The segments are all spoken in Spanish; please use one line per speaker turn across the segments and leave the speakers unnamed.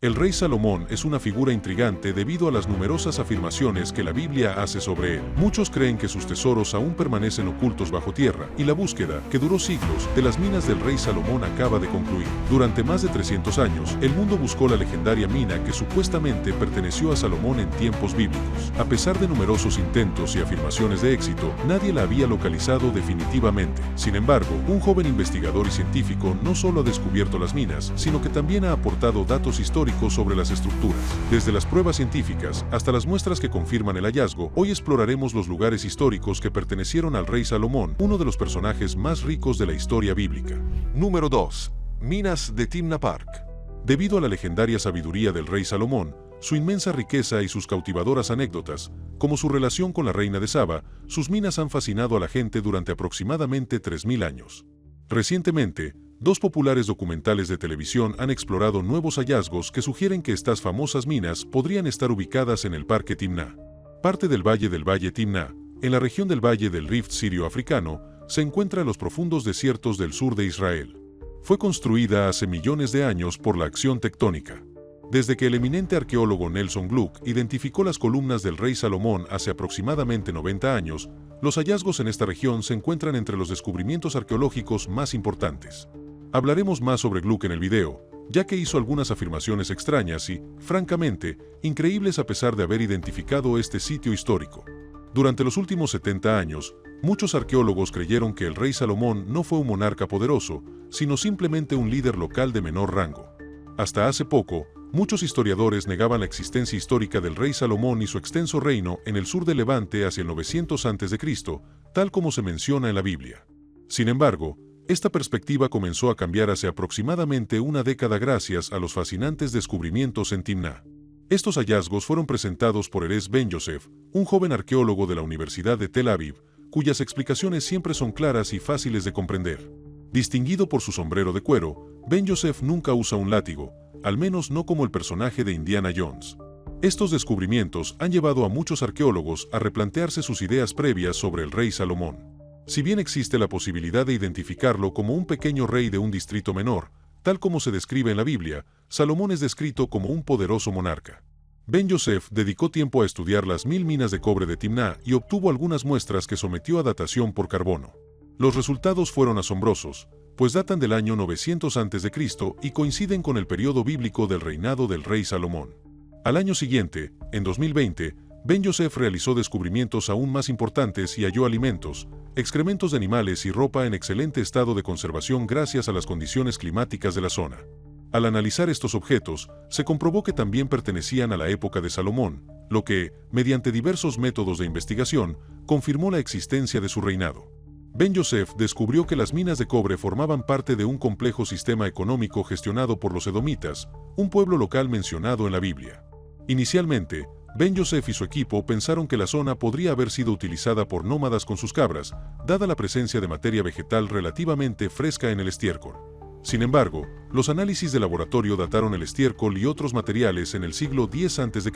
El rey Salomón es una figura intrigante debido a las numerosas afirmaciones que la Biblia hace sobre él. Muchos creen que sus tesoros aún permanecen ocultos bajo tierra, y la búsqueda, que duró siglos, de las minas del rey Salomón acaba de concluir. Durante más de 300 años, el mundo buscó la legendaria mina que supuestamente perteneció a Salomón en tiempos bíblicos. A pesar de numerosos intentos y afirmaciones de éxito, nadie la había localizado definitivamente. Sin embargo, un joven investigador y científico no solo ha descubierto las minas, sino que también ha aportado datos históricos sobre las estructuras. Desde las pruebas científicas hasta las muestras que confirman el hallazgo, hoy exploraremos los lugares históricos que pertenecieron al rey Salomón, uno de los personajes más ricos de la historia bíblica. Número 2. Minas de Timna Park. Debido a la legendaria sabiduría del rey Salomón, su inmensa riqueza y sus cautivadoras anécdotas, como su relación con la reina de Saba, sus minas han fascinado a la gente durante aproximadamente 3000 años. Recientemente, dos populares documentales de televisión han explorado nuevos hallazgos que sugieren que estas famosas minas podrían estar ubicadas en el Parque Timná. Parte del Valle Timná, en la región del Valle del Rift sirio-africano, se encuentra en los profundos desiertos del sur de Israel. Fue construida hace millones de años por la acción tectónica. Desde que el eminente arqueólogo Nelson Gluck identificó las columnas del rey Salomón hace aproximadamente 90 años, los hallazgos en esta región se encuentran entre los descubrimientos arqueológicos más importantes. Hablaremos más sobre Gluck en el video, ya que hizo algunas afirmaciones extrañas y, francamente, increíbles a pesar de haber identificado este sitio histórico. Durante los últimos 70 años, muchos arqueólogos creyeron que el rey Salomón no fue un monarca poderoso, sino simplemente un líder local de menor rango. Hasta hace poco, muchos historiadores negaban la existencia histórica del rey Salomón y su extenso reino en el sur de Levante hacia el 900 a.C., tal como se menciona en la Biblia. Sin embargo, esta perspectiva comenzó a cambiar hace aproximadamente una década gracias a los fascinantes descubrimientos en Timná. Estos hallazgos fueron presentados por Erez Ben Yosef, un joven arqueólogo de la Universidad de Tel Aviv, cuyas explicaciones siempre son claras y fáciles de comprender. Distinguido por su sombrero de cuero, Ben Yosef nunca usa un látigo, al menos no como el personaje de Indiana Jones. Estos descubrimientos han llevado a muchos arqueólogos a replantearse sus ideas previas sobre el rey Salomón. Si bien existe la posibilidad de identificarlo como un pequeño rey de un distrito menor, tal como se describe en la Biblia, Salomón es descrito como un poderoso monarca. Ben Yosef dedicó tiempo a estudiar las 1000 minas de cobre de Timná y obtuvo algunas muestras que sometió a datación por carbono. Los resultados fueron asombrosos, pues datan del año 900 a.C. y coinciden con el periodo bíblico del reinado del rey Salomón. Al año siguiente, en 2020, Ben Yosef realizó descubrimientos aún más importantes y halló alimentos, excrementos de animales y ropa en excelente estado de conservación gracias a las condiciones climáticas de la zona. Al analizar estos objetos, se comprobó que también pertenecían a la época de Salomón, lo que, mediante diversos métodos de investigación, confirmó la existencia de su reinado. Ben Yosef descubrió que las minas de cobre formaban parte de un complejo sistema económico gestionado por los edomitas, un pueblo local mencionado en la Biblia. Inicialmente, Ben Yosef y su equipo pensaron que la zona podría haber sido utilizada por nómadas con sus cabras, dada la presencia de materia vegetal relativamente fresca en el estiércol. Sin embargo, los análisis de laboratorio dataron el estiércol y otros materiales en el siglo X a.C.,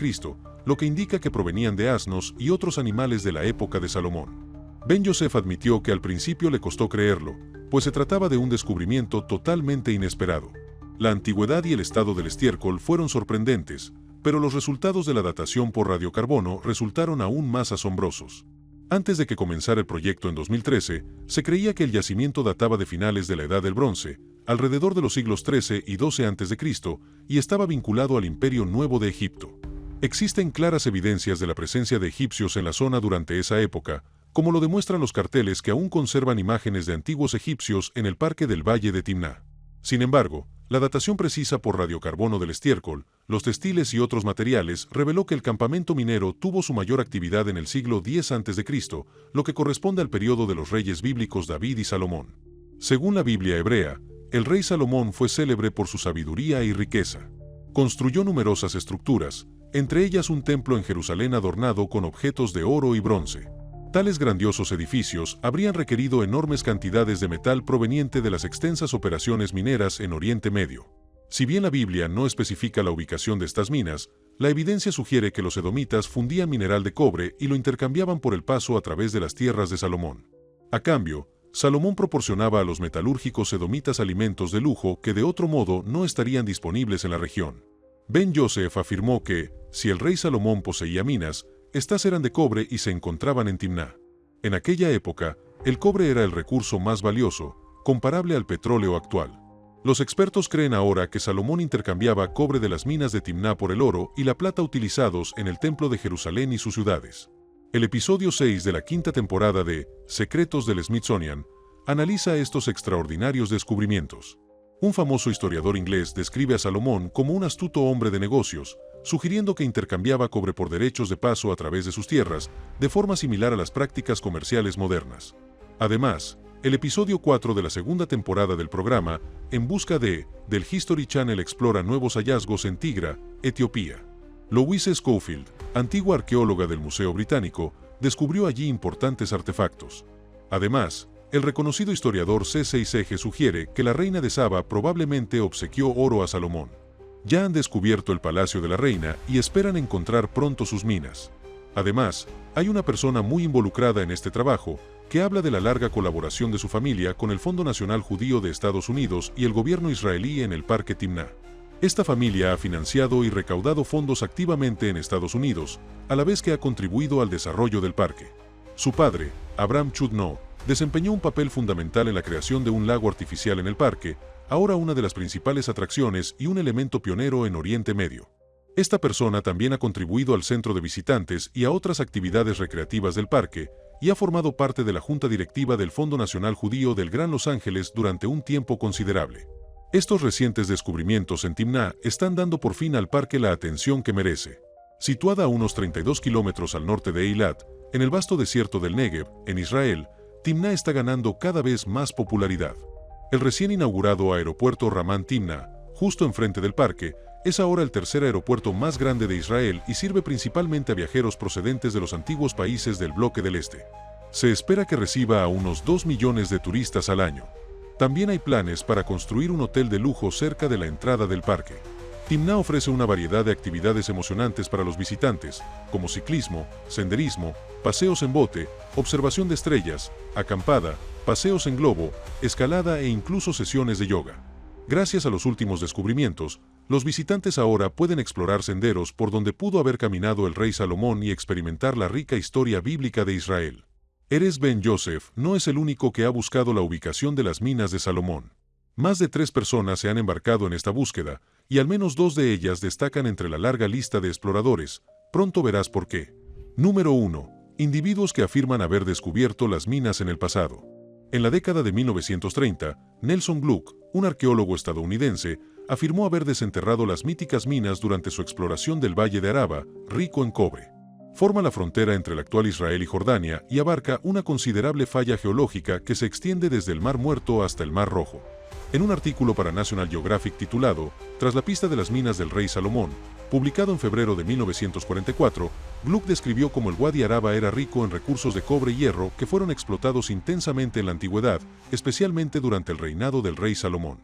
lo que indica que provenían de asnos y otros animales de la época de Salomón. Ben Yosef admitió que al principio le costó creerlo, pues se trataba de un descubrimiento totalmente inesperado. La antigüedad y el estado del estiércol fueron sorprendentes, pero los resultados de la datación por radiocarbono resultaron aún más asombrosos. Antes de que comenzara el proyecto en 2013, se creía que el yacimiento databa de finales de la Edad del Bronce, alrededor de los siglos XIII y XII a.C., y estaba vinculado al Imperio Nuevo de Egipto. Existen claras evidencias de la presencia de egipcios en la zona durante esa época, como lo demuestran los carteles que aún conservan imágenes de antiguos egipcios en el Parque del Valle de Timná. Sin embargo, la datación precisa por radiocarbono del estiércol, los textiles y otros materiales reveló que el campamento minero tuvo su mayor actividad en el siglo X a.C., lo que corresponde al periodo de los reyes bíblicos David y Salomón. Según la Biblia hebrea, el rey Salomón fue célebre por su sabiduría y riqueza. Construyó numerosas estructuras, entre ellas un templo en Jerusalén adornado con objetos de oro y bronce. Tales grandiosos edificios habrían requerido enormes cantidades de metal proveniente de las extensas operaciones mineras en Oriente Medio. Si bien la Biblia no especifica la ubicación de estas minas, la evidencia sugiere que los edomitas fundían mineral de cobre y lo intercambiaban por el paso a través de las tierras de Salomón. A cambio, Salomón proporcionaba a los metalúrgicos edomitas alimentos de lujo que de otro modo no estarían disponibles en la región. Ben Yosef afirmó que, si el rey Salomón poseía minas, estas eran de cobre y se encontraban en Timná. En aquella época, el cobre era el recurso más valioso, comparable al petróleo actual. Los expertos creen ahora que Salomón intercambiaba cobre de las minas de Timná por el oro y la plata utilizados en el Templo de Jerusalén y sus ciudades. El episodio 6 de la quinta temporada de Secretos del Smithsonian analiza estos extraordinarios descubrimientos. Un famoso historiador inglés describe a Salomón como un astuto hombre de negocios, sugiriendo que intercambiaba cobre por derechos de paso a través de sus tierras, de forma similar a las prácticas comerciales modernas. Además, el episodio 4 de la segunda temporada del programa, En busca del History Channel explora nuevos hallazgos en Tigra, Etiopía. Louise Schofield, antigua arqueóloga del Museo Británico, descubrió allí importantes artefactos. Además, el reconocido historiador C.C. Sege sugiere que la reina de Saba probablemente obsequió oro a Salomón. Ya han descubierto el palacio de la reina y esperan encontrar pronto sus minas. Además, hay una persona muy involucrada en este trabajo, que habla de la larga colaboración de su familia con el Fondo Nacional Judío de Estados Unidos y el gobierno israelí en el Parque Timná. Esta familia ha financiado y recaudado fondos activamente en Estados Unidos, a la vez que ha contribuido al desarrollo del parque. Su padre, Abraham Chudnow, desempeñó un papel fundamental en la creación de un lago artificial en el parque, ahora una de las principales atracciones y un elemento pionero en Oriente Medio. Esta persona también ha contribuido al centro de visitantes y a otras actividades recreativas del parque, y ha formado parte de la junta directiva del Fondo Nacional Judío del Gran Los Ángeles durante un tiempo considerable. Estos recientes descubrimientos en Timná están dando por fin al parque la atención que merece. Situada a unos 32 kilómetros al norte de Eilat, en el vasto desierto del Negev, en Israel, Timná está ganando cada vez más popularidad. El recién inaugurado aeropuerto Ramán Timná, justo enfrente del parque, es ahora el tercer aeropuerto más grande de Israel y sirve principalmente a viajeros procedentes de los antiguos países del bloque del Este. Se espera que reciba a unos 2 millones de turistas al año. También hay planes para construir un hotel de lujo cerca de la entrada del parque. Timná ofrece una variedad de actividades emocionantes para los visitantes, como ciclismo, senderismo, paseos en bote, observación de estrellas, acampada, paseos en globo, escalada e incluso sesiones de yoga. Gracias a los últimos descubrimientos, los visitantes ahora pueden explorar senderos por donde pudo haber caminado el rey Salomón y experimentar la rica historia bíblica de Israel. Erez Ben Yosef no es el único que ha buscado la ubicación de las minas de Salomón. Más de 3 personas se han embarcado en esta búsqueda, y al menos 2 de ellas destacan entre la larga lista de exploradores. Pronto verás por qué. Número 1. Individuos que afirman haber descubierto las minas en el pasado. En la década de 1930, Nelson Gluck, un arqueólogo estadounidense, afirmó haber desenterrado las míticas minas durante su exploración del Valle de Araba, rico en cobre. Forma la frontera entre el actual Israel y Jordania y abarca una considerable falla geológica que se extiende desde el Mar Muerto hasta el Mar Rojo. En un artículo para National Geographic titulado Tras la pista de las minas del rey Salomón, publicado en febrero de 1944, Gluck describió cómo el Wadi Araba era rico en recursos de cobre y hierro que fueron explotados intensamente en la antigüedad, especialmente durante el reinado del rey Salomón.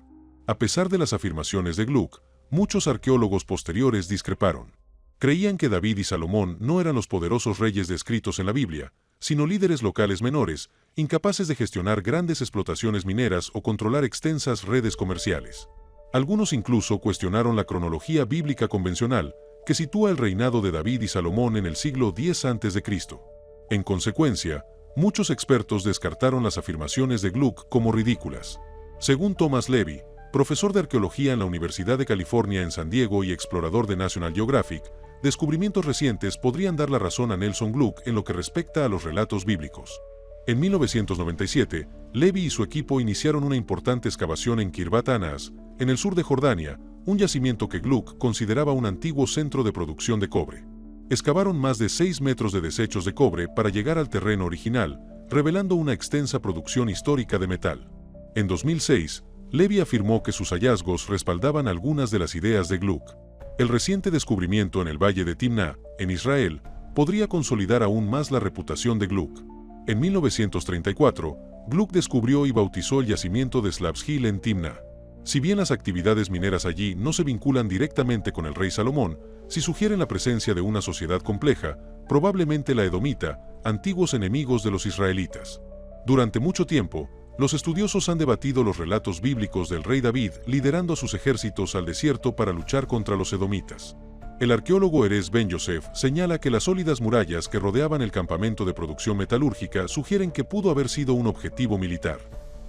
A pesar de las afirmaciones de Gluck, muchos arqueólogos posteriores discreparon. Creían que David y Salomón no eran los poderosos reyes descritos en la Biblia, sino líderes locales menores, incapaces de gestionar grandes explotaciones mineras o controlar extensas redes comerciales. Algunos incluso cuestionaron la cronología bíblica convencional, que sitúa el reinado de David y Salomón en el siglo X a.C. En consecuencia, muchos expertos descartaron las afirmaciones de Gluck como ridículas. Según Thomas Levy, profesor de arqueología en la Universidad de California en San Diego y explorador de National Geographic, descubrimientos recientes podrían dar la razón a Nelson Gluck en lo que respecta a los relatos bíblicos. En 1997, Levy y su equipo iniciaron una importante excavación en Kirbat Anas, en el sur de Jordania, un yacimiento que Gluck consideraba un antiguo centro de producción de cobre. Excavaron más de 6 metros de desechos de cobre para llegar al terreno original, revelando una extensa producción histórica de metal. En 2006, Levy afirmó que sus hallazgos respaldaban algunas de las ideas de Gluck. El reciente descubrimiento en el Valle de Timná, en Israel, podría consolidar aún más la reputación de Gluck. En 1934, Gluck descubrió y bautizó el yacimiento de Slavs Hill en Timná. Si bien las actividades mineras allí no se vinculan directamente con el rey Salomón, sí sugieren la presencia de una sociedad compleja, probablemente la edomita, antiguos enemigos de los israelitas. Durante mucho tiempo, Los estudiosos han debatido los relatos bíblicos del rey David liderando a sus ejércitos al desierto para luchar contra los edomitas. El arqueólogo Erez Ben Yosef señala que las sólidas murallas que rodeaban el campamento de producción metalúrgica sugieren que pudo haber sido un objetivo militar.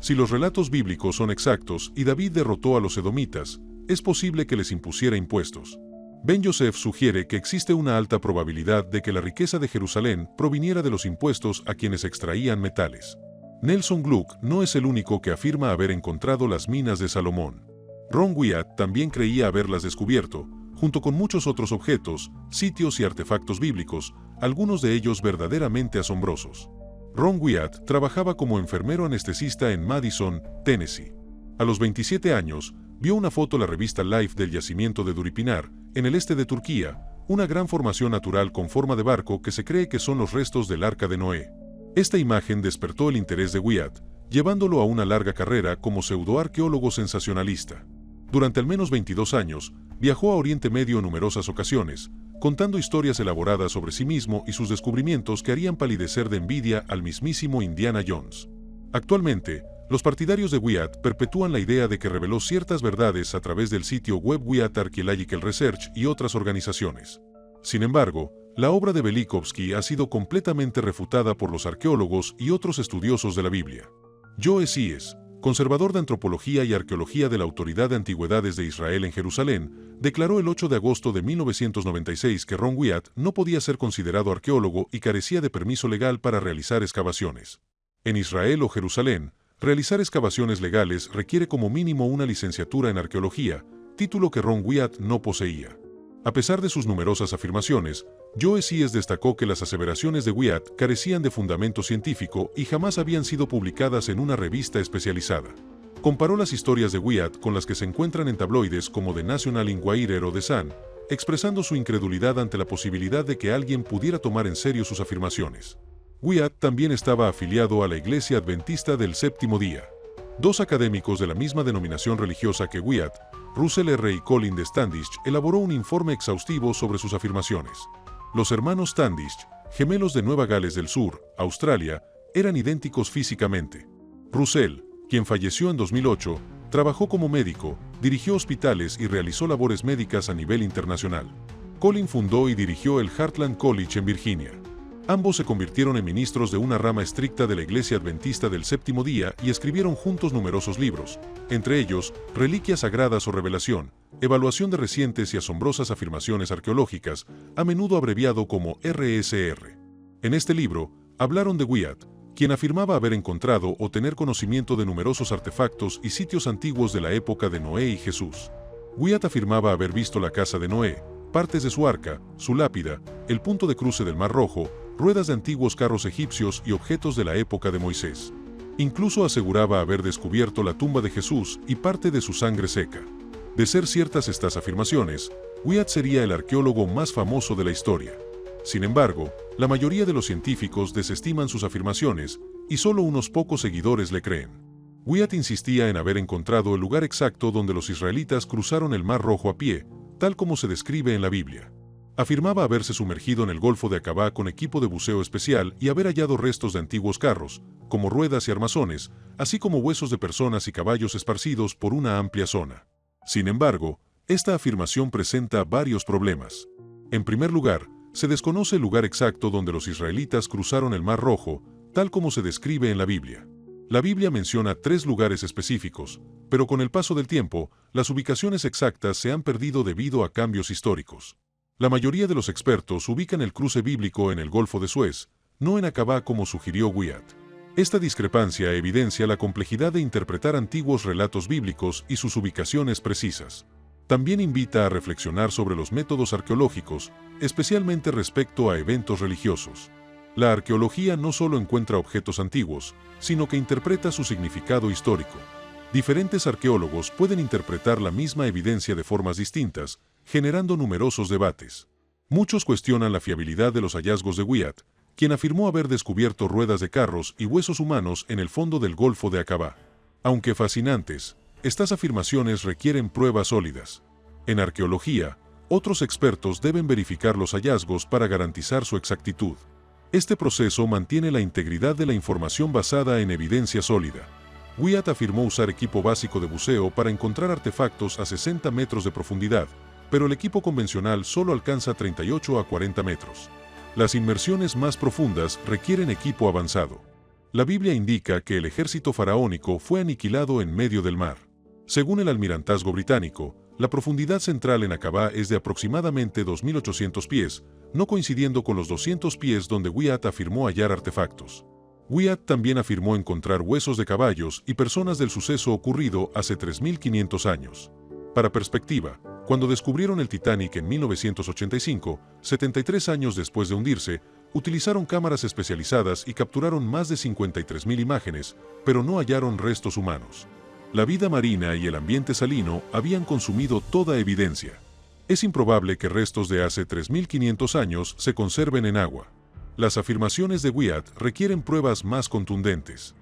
Si los relatos bíblicos son exactos y David derrotó a los edomitas, es posible que les impusiera impuestos. Ben Yosef sugiere que existe una alta probabilidad de que la riqueza de Jerusalén proviniera de los impuestos a quienes extraían metales. Nelson Gluck no es el único que afirma haber encontrado las minas de Salomón. Ron Wyatt también creía haberlas descubierto, junto con muchos otros objetos, sitios y artefactos bíblicos, algunos de ellos verdaderamente asombrosos. Ron Wyatt trabajaba como enfermero anestesista en Madison, Tennessee. A los 27 años, vio una foto en la revista Life del yacimiento de Duripinar, en el este de Turquía, una gran formación natural con forma de barco que se cree que son los restos del Arca de Noé. Esta imagen despertó el interés de Wyatt, llevándolo a una larga carrera como pseudoarqueólogo sensacionalista. Durante al menos 22 años, viajó a Oriente Medio en numerosas ocasiones, contando historias elaboradas sobre sí mismo y sus descubrimientos que harían palidecer de envidia al mismísimo Indiana Jones. Actualmente, los partidarios de Wyatt perpetúan la idea de que reveló ciertas verdades a través del sitio web Wyatt Archaeological Research y otras organizaciones. Sin embargo, la obra de Velikovsky ha sido completamente refutada por los arqueólogos y otros estudiosos de la Biblia. Joe Sies, conservador de antropología y arqueología de la Autoridad de Antigüedades de Israel en Jerusalén, declaró el 8 de agosto de 1996 que Ron Wyatt no podía ser considerado arqueólogo y carecía de permiso legal para realizar excavaciones. En Israel o Jerusalén, realizar excavaciones legales requiere como mínimo una licenciatura en arqueología, título que Ron Wyatt no poseía. A pesar de sus numerosas afirmaciones, Joe Sies destacó que las aseveraciones de Wyatt carecían de fundamento científico y jamás habían sido publicadas en una revista especializada. Comparó las historias de Wyatt con las que se encuentran en tabloides como The National Enquirer o The Sun, expresando su incredulidad ante la posibilidad de que alguien pudiera tomar en serio sus afirmaciones. Wyatt también estaba afiliado a la Iglesia Adventista del Séptimo Día. Dos académicos de la misma denominación religiosa que Wyatt, Russell R. y Colin de Standish, elaboró un informe exhaustivo sobre sus afirmaciones. Los hermanos Standish, gemelos de Nueva Gales del Sur, Australia, eran idénticos físicamente. Russell, quien falleció en 2008, trabajó como médico, dirigió hospitales y realizó labores médicas a nivel internacional. Colin fundó y dirigió el Heartland College en Virginia. Ambos se convirtieron en ministros de una rama estricta de la Iglesia Adventista del Séptimo Día y escribieron juntos numerosos libros, entre ellos Reliquias Sagradas o Revelación, Evaluación de recientes y asombrosas afirmaciones arqueológicas, a menudo abreviado como RSR. En este libro, hablaron de Wyatt, quien afirmaba haber encontrado o tener conocimiento de numerosos artefactos y sitios antiguos de la época de Noé y Jesús. Wyatt afirmaba haber visto la casa de Noé, partes de su arca, su lápida, el punto de cruce del Mar Rojo, ruedas de antiguos carros egipcios y objetos de la época de Moisés. Incluso aseguraba haber descubierto la tumba de Jesús y parte de su sangre seca. De ser ciertas estas afirmaciones, Wyatt sería el arqueólogo más famoso de la historia. Sin embargo, la mayoría de los científicos desestiman sus afirmaciones y solo unos pocos seguidores le creen. Wyatt insistía en haber encontrado el lugar exacto donde los israelitas cruzaron el Mar Rojo a pie, tal como se describe en la Biblia. Afirmaba haberse sumergido en el Golfo de Acabá con equipo de buceo especial y haber hallado restos de antiguos carros, como ruedas y armazones, así como huesos de personas y caballos esparcidos por una amplia zona. Sin embargo, esta afirmación presenta varios problemas. En primer lugar, se desconoce el lugar exacto donde los israelitas cruzaron el Mar Rojo, tal como se describe en la Biblia. La Biblia menciona 3 lugares específicos, pero con el paso del tiempo, las ubicaciones exactas se han perdido debido a cambios históricos. La mayoría de los expertos ubican el cruce bíblico en el Golfo de Suez, no en Acabá como sugirió Wyatt. Esta discrepancia evidencia la complejidad de interpretar antiguos relatos bíblicos y sus ubicaciones precisas. También invita a reflexionar sobre los métodos arqueológicos, especialmente respecto a eventos religiosos. La arqueología no solo encuentra objetos antiguos, sino que interpreta su significado histórico. Diferentes arqueólogos pueden interpretar la misma evidencia de formas distintas, generando numerosos debates. Muchos cuestionan la fiabilidad de los hallazgos de Wyatt, quien afirmó haber descubierto ruedas de carros y huesos humanos en el fondo del Golfo de Acabá. Aunque fascinantes, estas afirmaciones requieren pruebas sólidas. En arqueología, otros expertos deben verificar los hallazgos para garantizar su exactitud. Este proceso mantiene la integridad de la información basada en evidencia sólida. Wyatt afirmó usar equipo básico de buceo para encontrar artefactos a 60 metros de profundidad, pero el equipo convencional solo alcanza 38 a 40 metros. Las inmersiones más profundas requieren equipo avanzado. La Biblia indica que el ejército faraónico fue aniquilado en medio del mar. Según el almirantazgo británico, la profundidad central en Aqaba es de aproximadamente 2.800 pies, no coincidiendo con los 200 pies donde Wyatt afirmó hallar artefactos. Wyatt también afirmó encontrar huesos de caballos y personas del suceso ocurrido hace 3.500 años. Para perspectiva, cuando descubrieron el Titanic en 1985, 73 años después de hundirse, utilizaron cámaras especializadas y capturaron más de 53.000 imágenes, pero no hallaron restos humanos. La vida marina y el ambiente salino habían consumido toda evidencia. Es improbable que restos de hace 3.500 años se conserven en agua. Las afirmaciones de Wyatt requieren pruebas más contundentes.